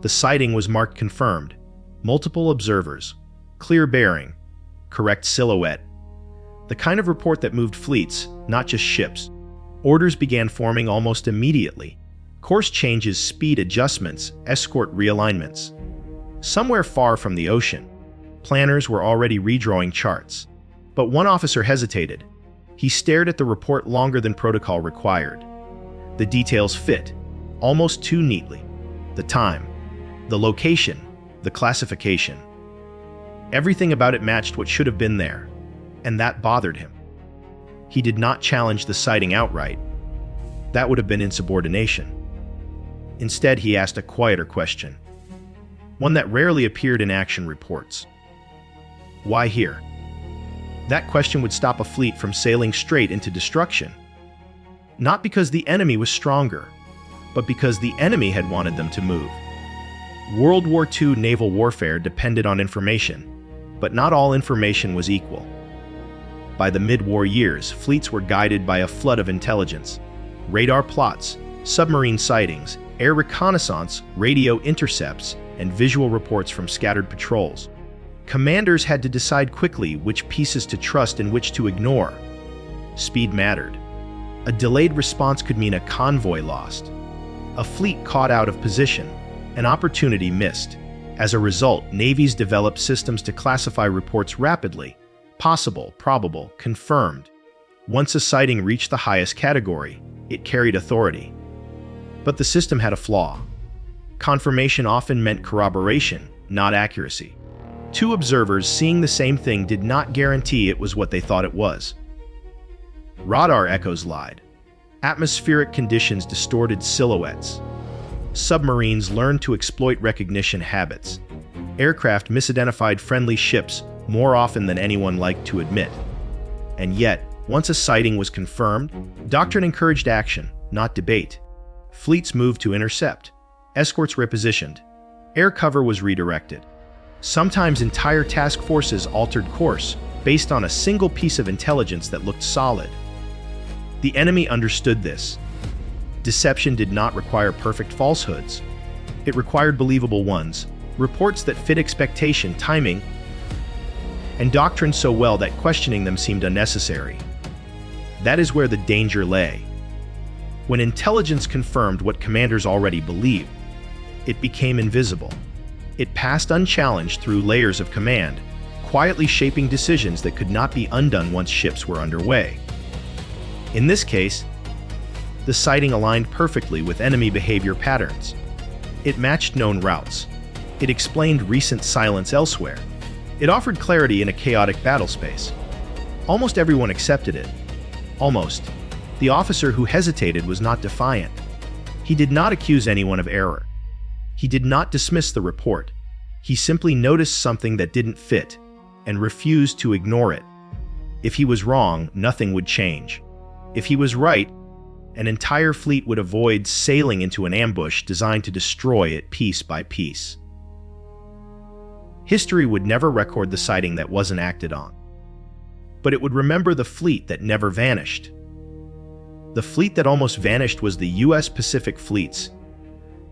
The sighting was marked confirmed. Multiple observers, clear bearing, correct silhouette. The kind of report that moved fleets, not just ships. Orders began forming almost immediately. Course changes, speed adjustments, escort realignments. Somewhere far from the ocean, planners were already redrawing charts. But one officer hesitated. He stared at the report longer than protocol required. The details fit, almost too neatly. The time, the location, the classification. Everything about it matched what should have been there, and that bothered him. He did not challenge the sighting outright. That would have been insubordination. Instead, he asked a quieter question, one that rarely appeared in action reports. Why here? That question would stop a fleet from sailing straight into destruction. Not because the enemy was stronger, but because the enemy had wanted them to move. World War II naval warfare depended on information, but not all information was equal. By the mid-war years, fleets were guided by a flood of intelligence. Radar plots, submarine sightings, air reconnaissance, radio intercepts, and visual reports from scattered patrols. Commanders had to decide quickly which pieces to trust and which to ignore. Speed mattered. A delayed response could mean a convoy lost, a fleet caught out of position, an opportunity missed. As a result, navies developed systems to classify reports rapidly: possible, probable, confirmed. Once a sighting reached the highest category, it carried authority. But the system had a flaw. Confirmation often meant corroboration, not accuracy. Two observers seeing the same thing did not guarantee it was what they thought it was. Radar echoes lied. Atmospheric conditions distorted silhouettes. Submarines learned to exploit recognition habits. Aircraft misidentified friendly ships more often than anyone liked to admit. And yet, once a sighting was confirmed, doctrine encouraged action, not debate. Fleets moved to intercept. Escorts repositioned. Air cover was redirected. Sometimes entire task forces altered course based on a single piece of intelligence that looked solid. The enemy understood this. Deception did not require perfect falsehoods. It required believable ones, reports that fit expectation, timing, and doctrine so well that questioning them seemed unnecessary. That is where the danger lay. When intelligence confirmed what commanders already believed, it became invisible. It passed unchallenged through layers of command, quietly shaping decisions that could not be undone once ships were underway. In this case, the sighting aligned perfectly with enemy behavior patterns. It matched known routes. It explained recent silence elsewhere. It offered clarity in a chaotic battle space. Almost everyone accepted it. Almost. The officer who hesitated was not defiant. He did not accuse anyone of error. He did not dismiss the report. He simply noticed something that didn't fit and refused to ignore it. If he was wrong, nothing would change. If he was right, an entire fleet would avoid sailing into an ambush designed to destroy it piece by piece. History would never record the sighting that wasn't acted on, but it would remember the fleet that never vanished. The fleet that almost vanished was the U.S. Pacific Fleet's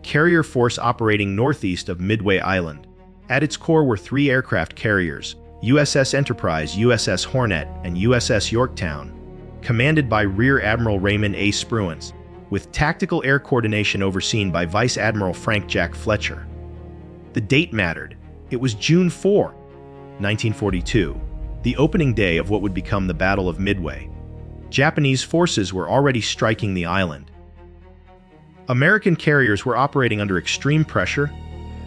carrier force operating northeast of Midway Island. At its core were three aircraft carriers, USS Enterprise, USS Hornet, and USS Yorktown, commanded by Rear Admiral Raymond A. Spruance, with tactical air coordination overseen by Vice Admiral Frank Jack Fletcher. The date mattered. It was June 4, 1942, the opening day of what would become the Battle of Midway. Japanese forces were already striking the island. American carriers were operating under extreme pressure,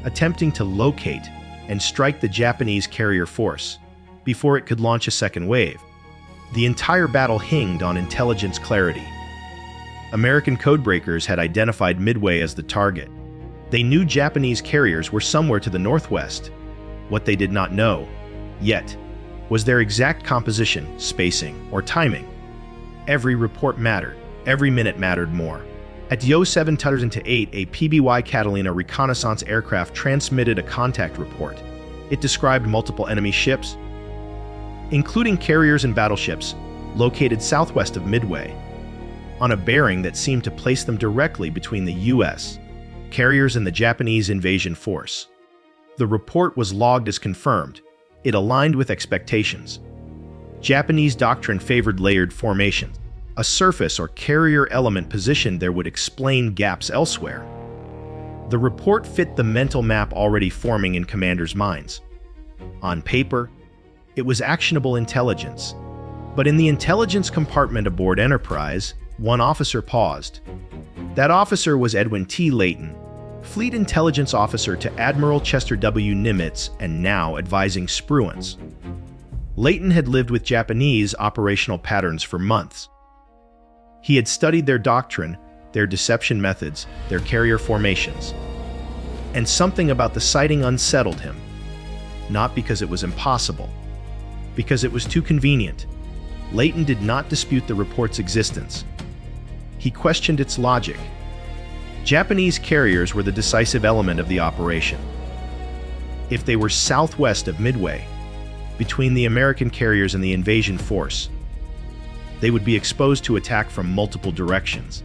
attempting to locate and strike the Japanese carrier force before it could launch a second wave. The entire battle hinged on intelligence clarity. American codebreakers had identified Midway as the target. They knew Japanese carriers were somewhere to the northwest. What they did not know, yet, was their exact composition, spacing, or timing. Every report mattered. Every minute mattered more. At 07:08, a PBY Catalina reconnaissance aircraft transmitted a contact report. It described multiple enemy ships, including carriers and battleships, located southwest of Midway, on a bearing that seemed to place them directly between the U.S. carriers and the Japanese invasion force. The report was logged as confirmed. It aligned with expectations. Japanese doctrine favored layered formations. A surface or carrier element positioned there would explain gaps elsewhere. The report fit the mental map already forming in commanders' minds. On paper, it was actionable intelligence. But in the intelligence compartment aboard Enterprise, one officer paused. That officer was Edwin T. Layton, Fleet Intelligence Officer to Admiral Chester W. Nimitz and now advising Spruance. Layton had lived with Japanese operational patterns for months. He had studied their doctrine, their deception methods, their carrier formations. And something about the sighting unsettled him. Not because it was impossible, because it was too convenient. Layton did not dispute the report's existence. He questioned its logic. Japanese carriers were the decisive element of the operation. If they were southwest of Midway, between the American carriers and the invasion force, they would be exposed to attack from multiple directions.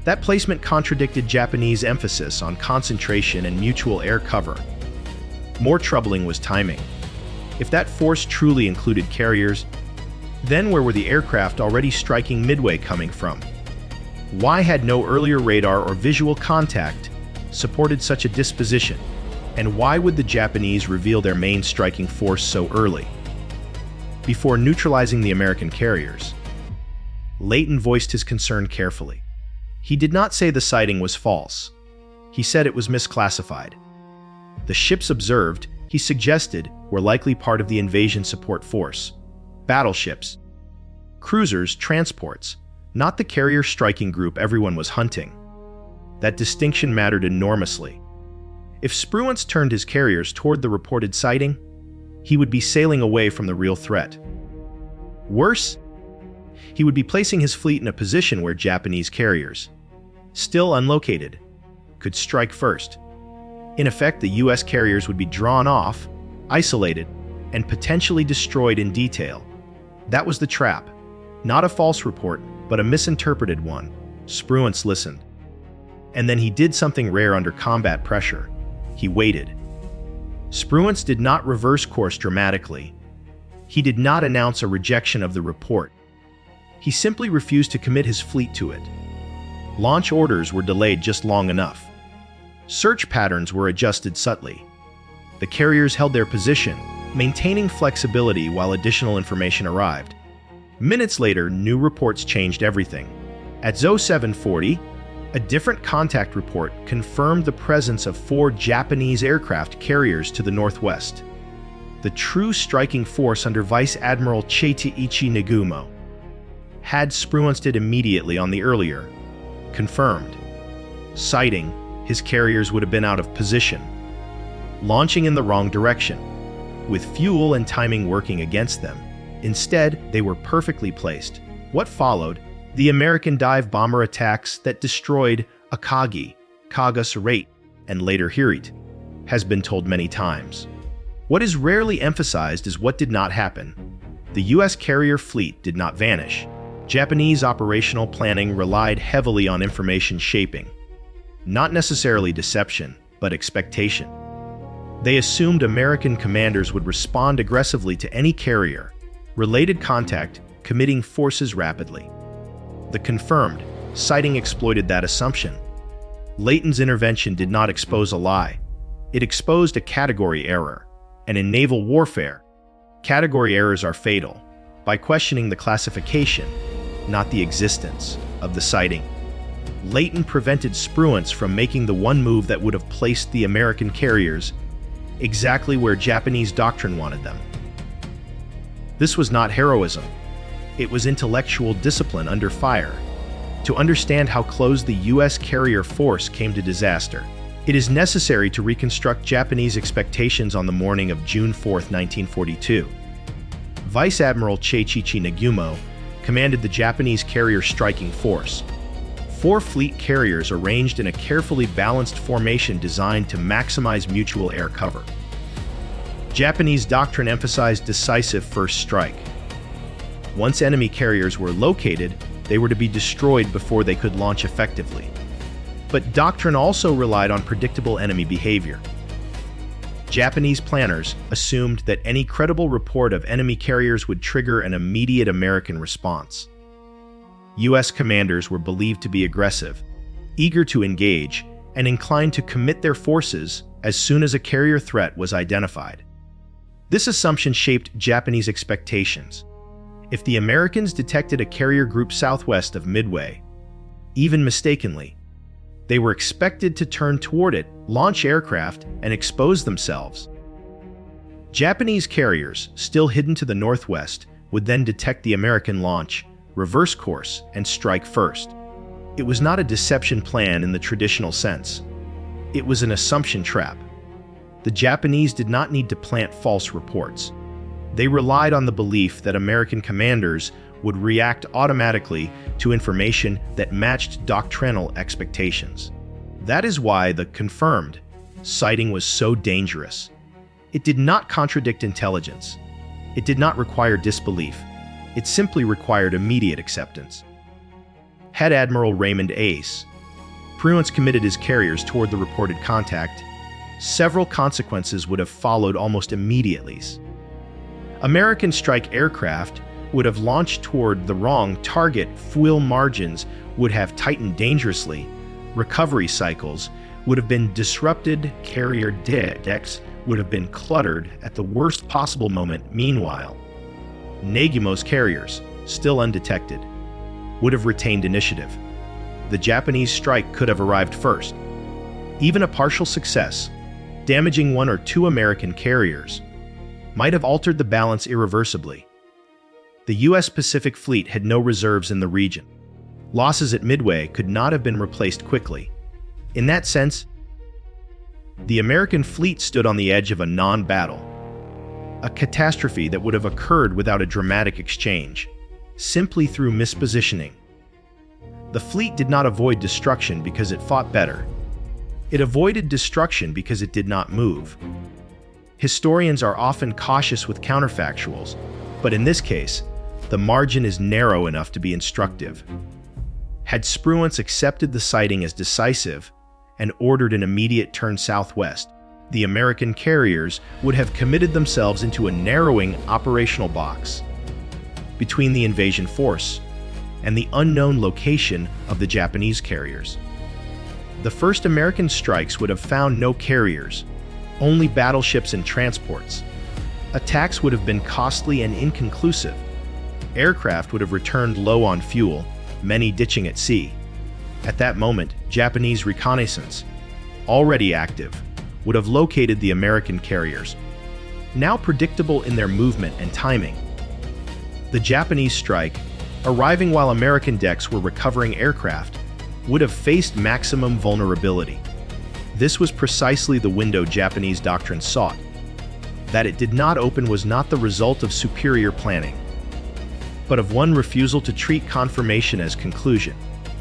That placement contradicted Japanese emphasis on concentration and mutual air cover. More troubling was timing. If that force truly included carriers, then where were the aircraft already striking Midway coming from? Why had no earlier radar or visual contact supported such a disposition? And why would the Japanese reveal their main striking force so early? Before neutralizing the American carriers, Layton voiced his concern carefully. He did not say the sighting was false. He said it was misclassified. The ships observed, he suggested, were likely part of the invasion support force. Battleships, cruisers, transports, not the carrier striking group everyone was hunting. That distinction mattered enormously. If Spruance turned his carriers toward the reported sighting, he would be sailing away from the real threat. Worse, he would be placing his fleet in a position where Japanese carriers, still unlocated, could strike first. In effect, the U.S. carriers would be drawn off, isolated, and potentially destroyed in detail. That was the trap. Not a false report, but a misinterpreted one. Spruance listened. And then he did something rare under combat pressure. He waited. Spruance did not reverse course dramatically. He did not announce a rejection of the report. He simply refused to commit his fleet to it. Launch orders were delayed just long enough. Search patterns were adjusted subtly. The carriers held their position, maintaining flexibility while additional information arrived. Minutes later, new reports changed everything. At 0740, a different contact report confirmed the presence of 4 Japanese aircraft carriers to the northwest. The true striking force under Vice Admiral Ichi Nagumo. Had Spruance did immediately on the earlier, confirmed sighting, his carriers would have been out of position, launching in the wrong direction, with fuel and timing working against them. Instead, they were perfectly placed. What followed? The American dive bomber attacks that destroyed Akagi, Kaga-Sarate, and later Hirit, has been told many times. What is rarely emphasized is what did not happen. The U.S. carrier fleet did not vanish. Japanese operational planning relied heavily on information shaping. Not necessarily deception, but expectation. They assumed American commanders would respond aggressively to any carrier, related contact, committing forces rapidly. The confirmed sighting exploited that assumption. Layton's intervention did not expose a lie. It exposed a category error. And in naval warfare, category errors are fatal. By questioning the classification, not the existence, of the sighting, Layton prevented Spruance from making the one move that would have placed the American carriers exactly where Japanese doctrine wanted them. This was not heroism. It was intellectual discipline under fire. To understand how close the U.S. carrier force came to disaster, it is necessary to reconstruct Japanese expectations on the morning of June 4, 1942. Vice Admiral Ichi Nagumo commanded the Japanese carrier striking force. 4 fleet carriers arranged in a carefully balanced formation designed to maximize mutual air cover. Japanese doctrine emphasized decisive first strike. Once enemy carriers were located, they were to be destroyed before they could launch effectively. But doctrine also relied on predictable enemy behavior. Japanese planners assumed that any credible report of enemy carriers would trigger an immediate American response. U.S. commanders were believed to be aggressive, eager to engage, and inclined to commit their forces as soon as a carrier threat was identified. This assumption shaped Japanese expectations. If the Americans detected a carrier group southwest of Midway, even mistakenly, they were expected to turn toward it, launch aircraft, and expose themselves. Japanese carriers, still hidden to the northwest, would then detect the American launch, reverse course, and strike first. It was not a deception plan in the traditional sense. It was an assumption trap. The Japanese did not need to plant false reports. They relied on the belief that American commanders would react automatically to information that matched doctrinal expectations. That is why the confirmed sighting was so dangerous. It did not contradict intelligence. It did not require disbelief. It simply required immediate acceptance. Had Admiral Raymond Ace Spruance committed his carriers toward the reported contact, several consequences would have followed almost immediately. American strike aircraft would have launched toward the wrong target, fuel margins would have tightened dangerously, recovery cycles would have been disrupted, carrier decks would have been cluttered at the worst possible moment. Meanwhile, Nagumo's carriers, still undetected, would have retained initiative. The Japanese strike could have arrived first. Even a partial success, damaging one or two American carriers, might have altered the balance irreversibly. The U.S. Pacific Fleet had no reserves in the region. Losses at Midway could not have been replaced quickly. In that sense, the American fleet stood on the edge of a non-battle, a catastrophe that would have occurred without a dramatic exchange, simply through mispositioning. The fleet did not avoid destruction because it fought better. It avoided destruction because it did not move. Historians are often cautious with counterfactuals, but in this case, the margin is narrow enough to be instructive. Had Spruance accepted the sighting as decisive and ordered an immediate turn southwest, the American carriers would have committed themselves into a narrowing operational box between the invasion force and the unknown location of the Japanese carriers. The first American strikes would have found no carriers, only battleships and transports. Attacks would have been costly and inconclusive. Aircraft would have returned low on fuel, many ditching at sea. At that moment, Japanese reconnaissance, already active, would have located the American carriers, now predictable in their movement and timing. The Japanese strike, arriving while American decks were recovering aircraft, would have faced maximum vulnerability. This was precisely the window Japanese doctrine sought. That it did not open was not the result of superior planning, but of one refusal to treat confirmation as conclusion.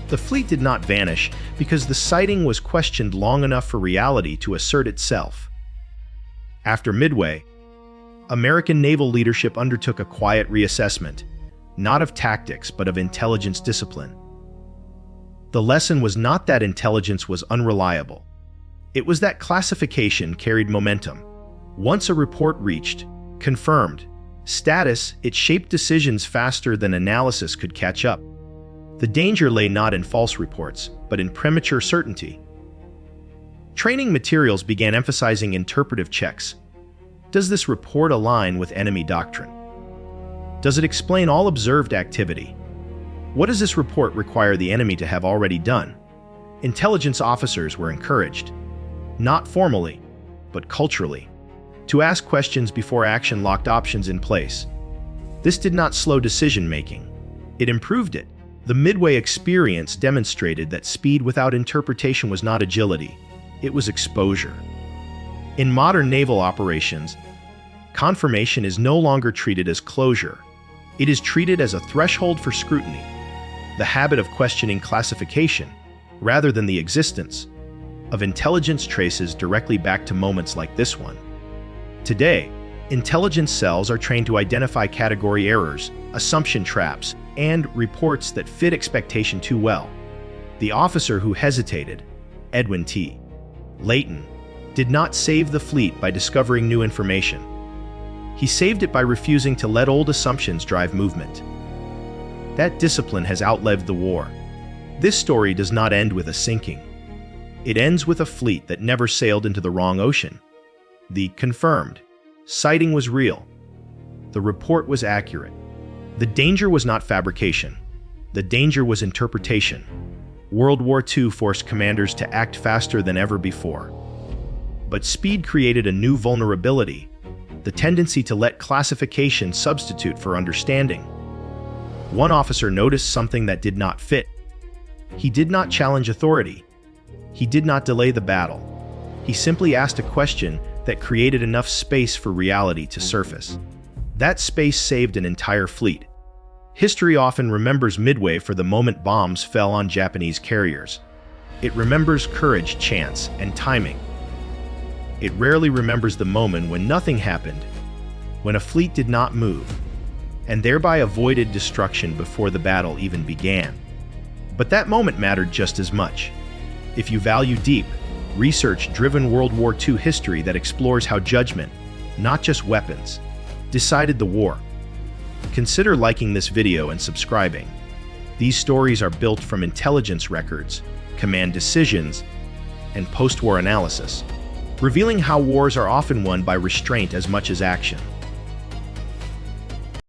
The fleet did not vanish because the sighting was questioned long enough for reality to assert itself. After Midway, American naval leadership undertook a quiet reassessment, not of tactics but of intelligence discipline. The lesson was not that intelligence was unreliable. It was that classification carried momentum. Once a report reached, confirmed, status, it shaped decisions faster than analysis could catch up. The danger lay not in false reports, but in premature certainty. Training materials began emphasizing interpretive checks. Does this report align with enemy doctrine? Does it explain all observed activity? What does this report require the enemy to have already done? Intelligence officers were encouraged, not formally, but culturally, to ask questions before action locked options in place. This did not slow decision-making. It improved it. The Midway experience demonstrated that speed without interpretation was not agility. It was exposure. In modern naval operations, confirmation is no longer treated as closure. It is treated as a threshold for scrutiny, the habit of questioning classification, rather than the existence of intelligence traces directly back to moments like this one. Today, intelligence cells are trained to identify category errors, assumption traps, and reports that fit expectation too well. The officer who hesitated, Edwin T. Layton, did not save the fleet by discovering new information. He saved it by refusing to let old assumptions drive movement. That discipline has outlived the war. This story does not end with a sinking. It ends with a fleet that never sailed into the wrong ocean. The confirmed sighting was real. The report was accurate. The danger was not fabrication. The danger was interpretation. World War II forced commanders to act faster than ever before. But speed created a new vulnerability, the tendency to let classification substitute for understanding. One officer noticed something that did not fit. He did not challenge authority. He did not delay the battle. He simply asked a question that created enough space for reality to surface. That space saved an entire fleet. History often remembers Midway for the moment bombs fell on Japanese carriers. It remembers courage, chance, and timing. It rarely remembers the moment when nothing happened, when a fleet did not move, and thereby avoided destruction before the battle even began. But that moment mattered just as much. If you value deep, research-driven World War II history that explores how judgment, not just weapons, decided the war, consider liking this video and subscribing. These stories are built from intelligence records, command decisions, and post-war analysis, revealing how wars are often won by restraint as much as action.